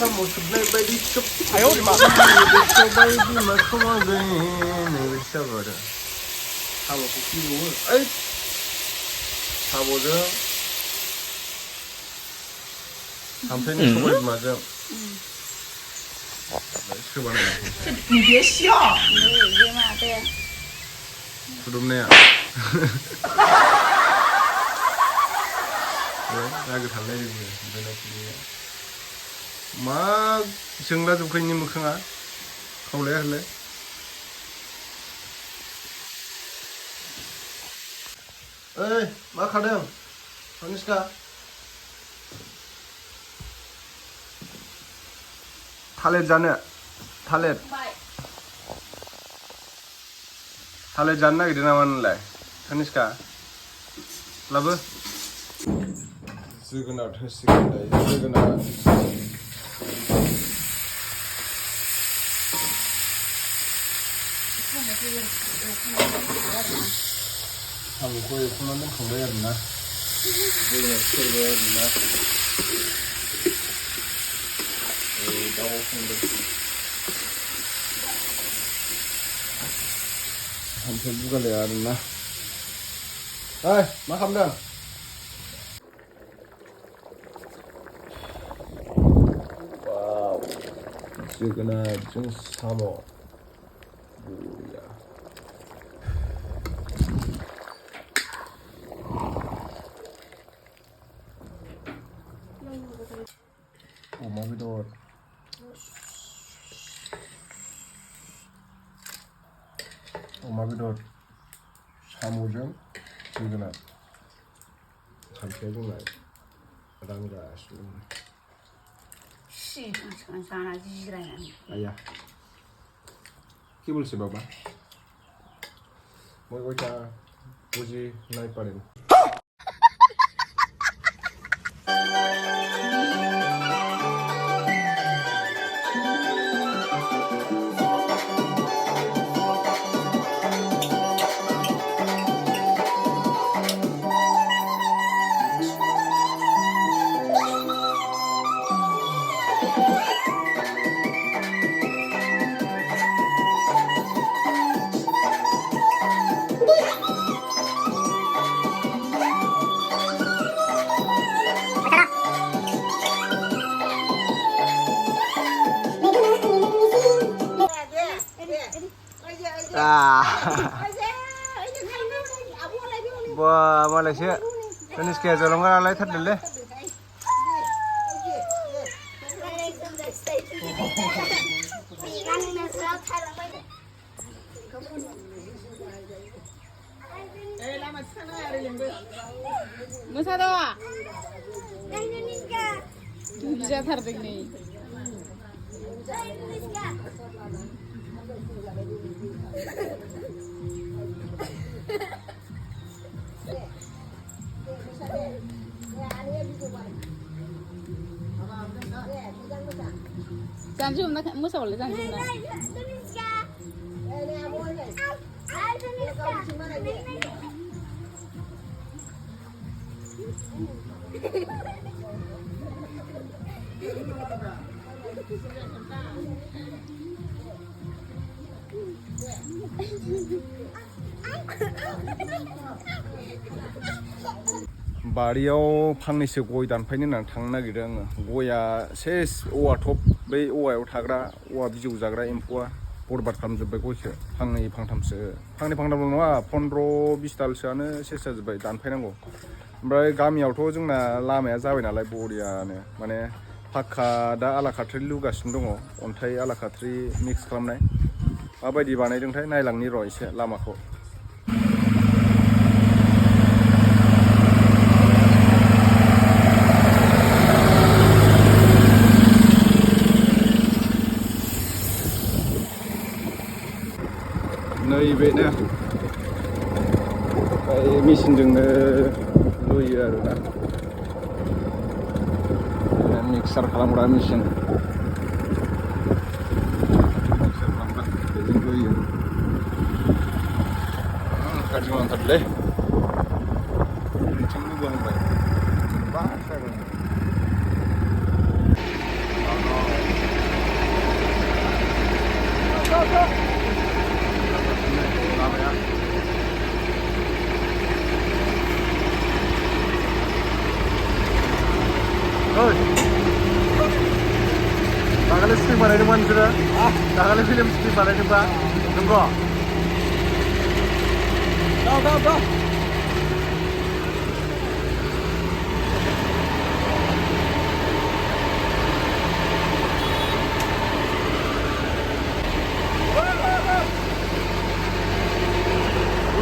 Samo sebenarnya bayi cup. Ayo di mana? Bayi di mana gini? Siapa ada? Samo kopi dulu. Samo je. Hampe ni semua di mana? Coba nih. 你别笑。别嘛对。Sebelumnya. Agak halal juga, benar sih. Mak, jenglah tuh kayaknya mukanya, kau lihat le. Mak kadang, Aniska. Thalet jana, thalet. Thalet jana gitu namanya le, Aniska. Lalu? Jwgwnar hesikan deh, Jwgwnar. Kamu kau yang punya mana kau bayar na? Bayar bayar na. Tahu kau Hampe buka lihat na. Makan dah. Jwgwnar jung Samo. Buya. Bodo. Bodo. Samo jung Jwgwnar. Hampe junglah. Rangga semua. Ayah, কি বলছে বাবা? মই ওইটা বুঝি নাই পারেন। Wah, Malaysia. Ini sekian jolongan alay thad dulu. Masa doa. Bisa terdik nih. Janjum nak musa boleh janjum nak. बारियाव फांनैसो गय दानफायनो होननानै थांनो नागिरदों आङो। गया सेस औवा थप बै औवायाव थाग्रा औवा बिजौ जाग्रा एम्फौआ बरबाद खालामजोब्बाय गयखौ। फांनै फांथामसो फांनै फांथामल' नङा 15-20 दालसोआनो सेस जाजोब्बाय दानफायनांगौ। ओमफ्राय गामियावथ' जोंना लामाया जाबाय नालाय बरियानो माने फाक्का दा आलाखाथ्रि लुगासिनो दङ। अन्थाइ आलाखाथ्रि मिक्स खालामनाय। माबायदि बानायदोंथाय नायलांनि र' एसे लामाखौ। नैबेनो मेसिनजोंनो लुयो आरोना मिक्सार खालामग्रा मेसिन बेजों लुयो गाज्रि मोनथारलै बिथिं लुबोहांबाय ओइ दाखालि स्टिक बानायदोंमोन नोंसोरो दाखालि फिल्म स्टिक बानायदोंबा नंगौ Go.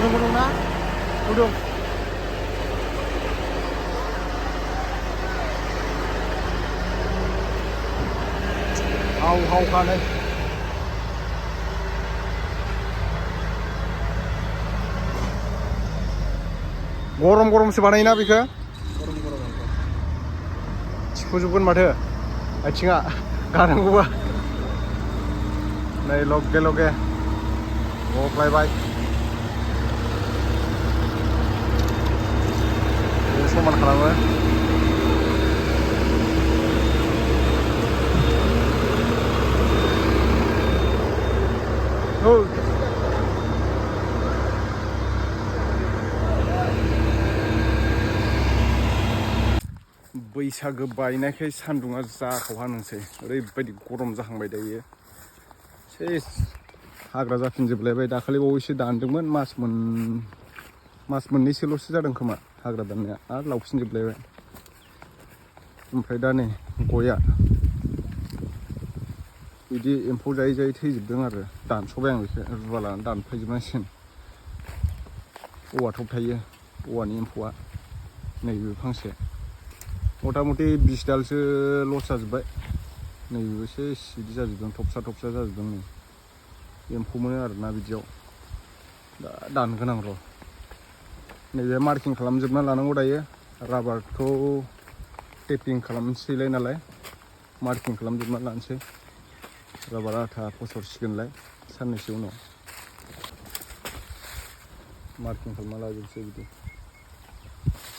Gudung na? Gudung. Hau ka đây. गरमसो बानायोना बेखौ थिफुजोबगोन माथो आथिङा गानांगौबा नै लगे गफ्लायबाय समान खालामो बैसागो बायनायखाय सान्दुङा जाखावहानोसै ओरैबायदि गरम जाहांबाय दायो सेस हाग्रा जाफिनजोबलायबाय दाखालि बावैसो दानदोंमोन मास मोननैसोल'सो जादों खोमा हाग्रा दाननाया आरो लावफिनजोबलायबाय ओमफ्राय दा नै गया बिदि एम्फौ जायै थैजोबदों आरो दानस'बाय आं बेखौ रुवा लानानै दानफायजोबनांसिगोन औवा थब थायो औवानि एम्फौआ नैबे फांसे मथा मथि 20 दालसो लस जाजोब्बाय नैबेबो सेस बिदि जाजोबदों थबसा जाजोबदों नै एम्फौ मोनो आरोना बिदियाव दा दानगोन आं र' नैबे मार्किं खालामजोबना लानांगौ दायो राबारखौ टेपिं खालामनोसैलाय नालाय मार्किं खालामजोबना लानोसै राबार आथा फसरसिगोनलाय साननैसो उनाव मार्किं खालामना लाजोबसै बिदि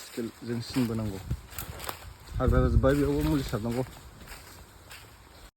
स्केलजों सिन बोनांगौ हाग्रा जाजोब्बाय बेयावबो मुलि सारनांगौ